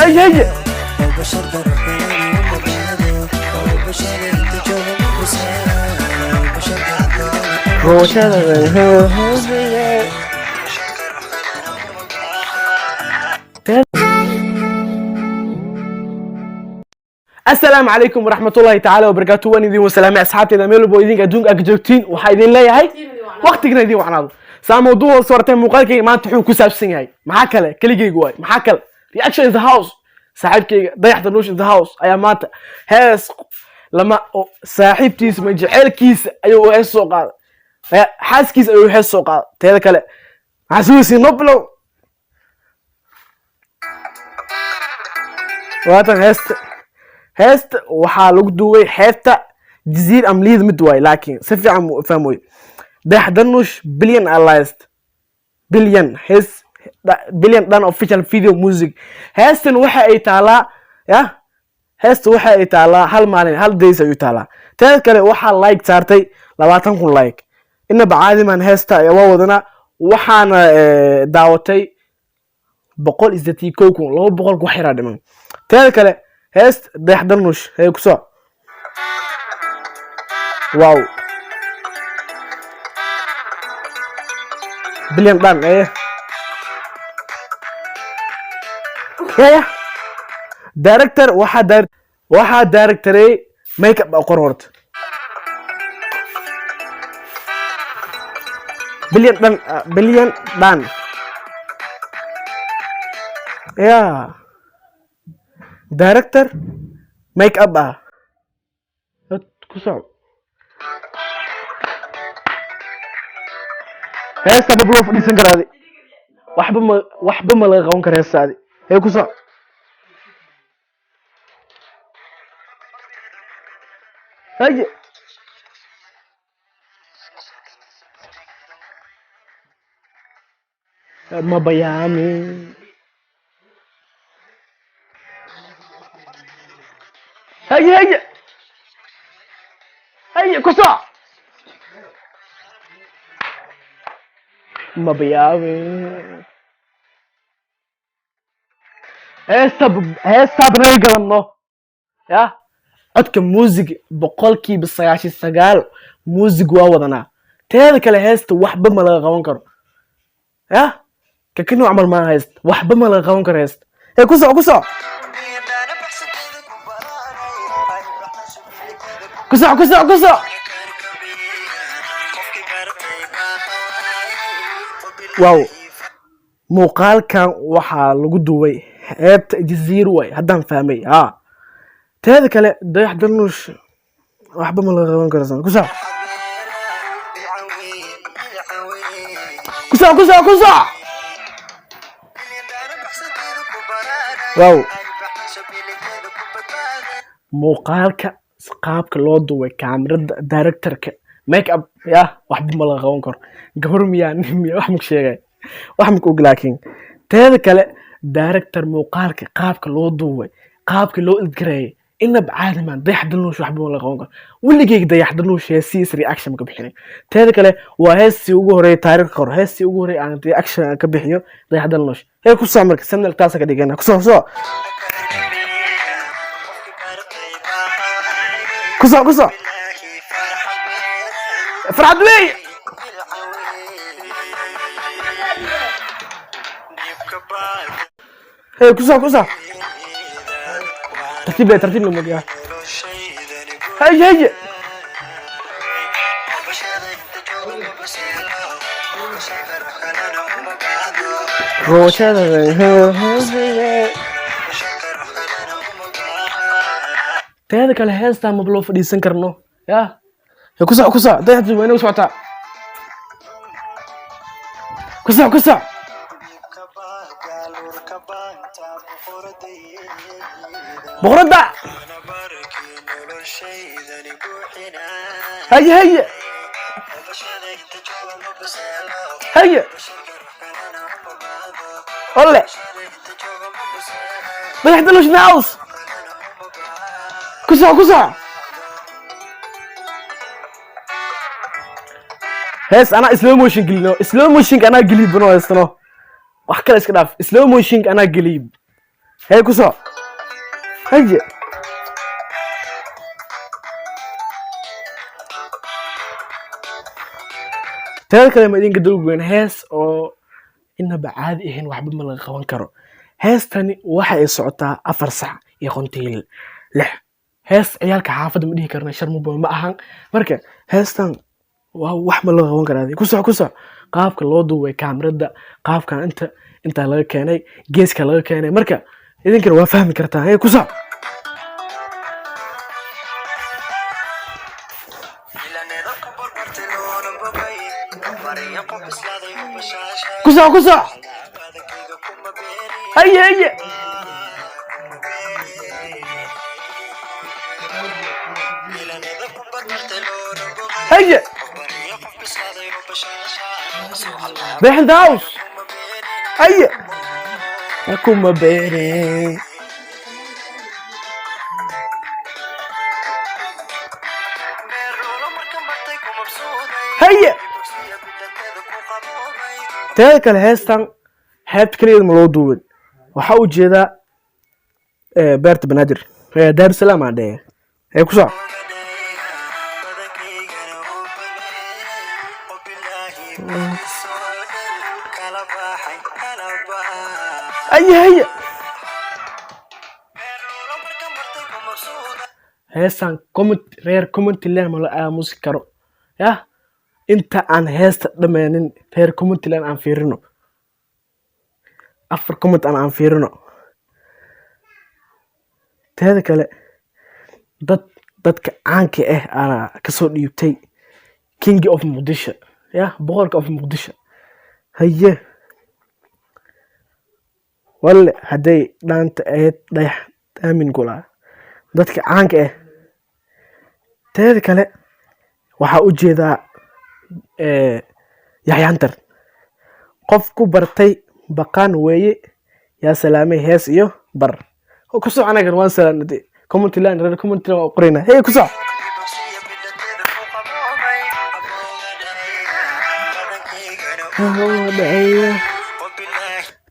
هاي هاي السلام عليكم ورحمة الله تعالى وبركاته. وأنا دي وسلام أصحابي إذا ميلو بويدين أدونك أجوتين وحيدين لي هاي وقتنا دي وعناض سام موضوع صورتين مقالك ما تحوك كسبسين هاي محاكلة كلي جواي محاكلة reaction in the house صاحبك ضيعت النوش in the house أيام مات هاس لما صاحبتي اسمه جعل كيس أيوه هاس سوق هذا حاس كيس أيوه هاس سوق هذا تهذا كله عسوسي نبلو وهذا هست waxaa lagu duway xeebta jasiir amliid mid way laakiin si fiican u fahmoy dayaxdanush billion allies billion his billion done official video music heestan waxa ay taalaa ya heesta waxa ay taalaa hal maalin hal days ay taalaa taas kale waxa like saartay 20,000 like inaba caadi man heesta ay wadana waxaana daawatay 100 200 ku xira dhiman taas kale هست dayaxdanush هي كسو واو بليون دان ايه يا دايركتور واحد دايركتوري ميك اب قرورت بليون دان يا دايركتور ميك اب كسو هسه ببلوف دي سنكر هذه وحبه ما لا قون كره هسه هذه هي كسو هي ما بيامي هي كسا ما بياوي هسه بنيقلنو يا عدك موزيك بقولكي بالصياشي السقال موزيك واودنا تهذا كلا هست وحبه ما لا قون كرو يا كأنه عمل ما هست وحبه ما لا قون كرو هست هي كسا كسا واو muuqaalkan waxaa lagu duway xeebta jasiir way haddaan fahmay teeda kale dayaxdanush waxba ma laga qaban karo kusa waaw muuqaalka qaabka loo duway kaamirada directorka make up ya waxba ma laga qaban karo gabar miyaa wax ma sheegay wax ma ku laakiin teeda kale director muuqaalka qaabka loo duway qaabka loo ilgareeyay inab caadi man dayaxdanush waxba ma laga qaban karo weligeey dayaxdanush heesiis reaction ka bixinay teeda kale waa heesii ugu horeeyay taariikhda hore heesii ugu horeeyay aan reaction ka bixiyo dayaxdanush هي كسر مركز سمنا الكاسة كده جينا كسر فرحت لي هي كسر ترتيب لهم يا هي تهذا كله هسه ما بلوف دي سنكرنو يا كسا ضيعت وين وسعتها كسا بغرده هي والله dayaxdanush naus كسا هس انا سلو موشن قلنا سلو موشن انا قليب بنو هستنو wax kale iska dhaaf slow motion ana galib هي كسر هي تلك لما يدين قدروا بين هاس أو إنه بعاد إهين واحد من القوان كرو هاس تاني واحد يسعطها أفرسع يخونتيل لح هاس عيالك حافظ مديه كرنا شرمو بما أهان مركا هاس تان wax ma laga qaban karaa ku soc qaabka loo duubay kaamirada qaabka inta laga keenay geeska laga keenay marka idinkana waa fahmi kartaa ku soc ku soc هي هي بيحن داوس هي أكون ما بيري هي تلك الهيستان حيبت كلية المولودون وحاول جيدا بيرت بنادر دار السلام عندها هي كسا هي هيستان رير كومنت اللي ما موسيقى كارو يا انت عن هيست دمانين رير كومنت اللي عن فيرنو afar comment aan fiirino teeda kale dadka caanka ah ana ka soo dhiibtay king of Muqdisho ya boqorka of Muqdisho haye walla haday dhaanta ahayd dhayax aamin gula dadka caanka ah teeda kale waxa u jeedaa yaxyaantar qof ku bartay بقان ويه يا سلامي هيس إيو بر هو كسو أنا كروان سلام ندي كومنت لان رد كومنت لان قرينا هي كسو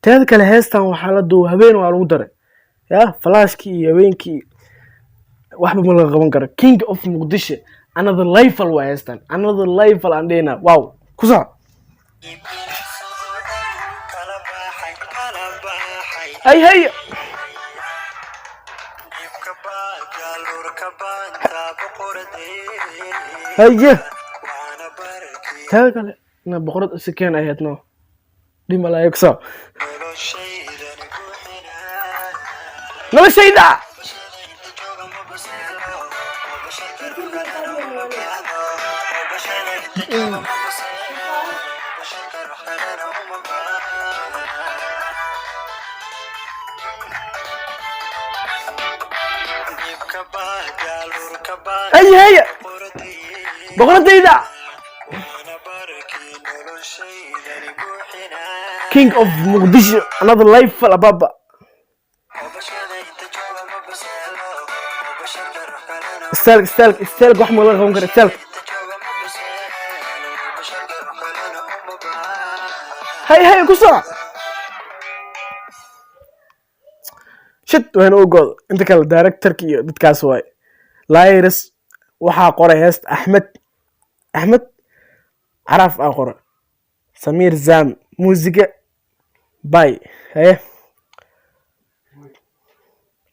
تذكر الهيستان وحالدو هبين وعلودر يا فلاشكي هبينكي واحد من الغوانكر كينج اوف مقدشة another level وهيستان another level عندنا واو كسو هي هي تاكل انا بقرد سكين ايتنا دي ملايك صا لا شيء ده هي بقرديدا King of Muqdisho another life for baba استلك واحد والله غونكر استلك هي كسر شت وين اوغل انت كان دايركتور كي ددكاس واي لايرس waxaa qoray heest axmed caraf aa qoray samiir zam muusiga bay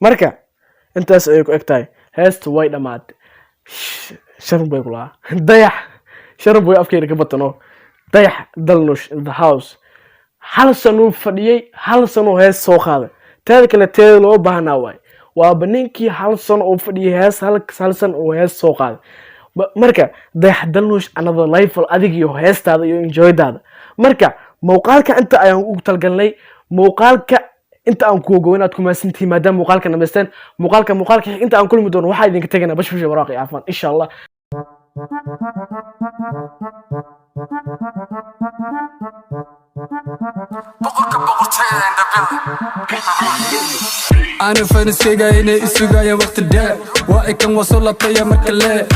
marka intaas ay ku egtahay heest way dhamaatay sharb bay kula dayax sharb way afkeena ka batano dayax dalnush in the house hal sano fadhiyay hal sano heest soo qaaday teeda kale teeda loo baahnaa way waa baninkii hal sano oo fadhiyay hees hal sano oo hees soo qaaday marka dayax dalnush another level adig iyo heestaada iyo enjoydaada marka muuqaalka inta ayaan ugu talgalnay muuqaalka inta aan ku ogow inaad ku maasantii maadaama muuqaalka nameysteen muuqaalka inta aan kulmi doono waxaa idinka tagaynaa bash waraaqi afan insha Allah أنا فانسكيغا إني إسوغايا وقت الداء وإكن وصولة طيا مركلي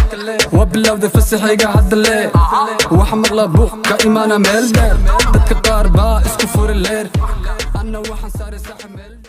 وبلاو ذا فسيحيغا حد اللي وحمق لابوخ كإيمانا ميل دار دادك قاربا إسكو فور اللير أنا وحن ساري ساحي ميل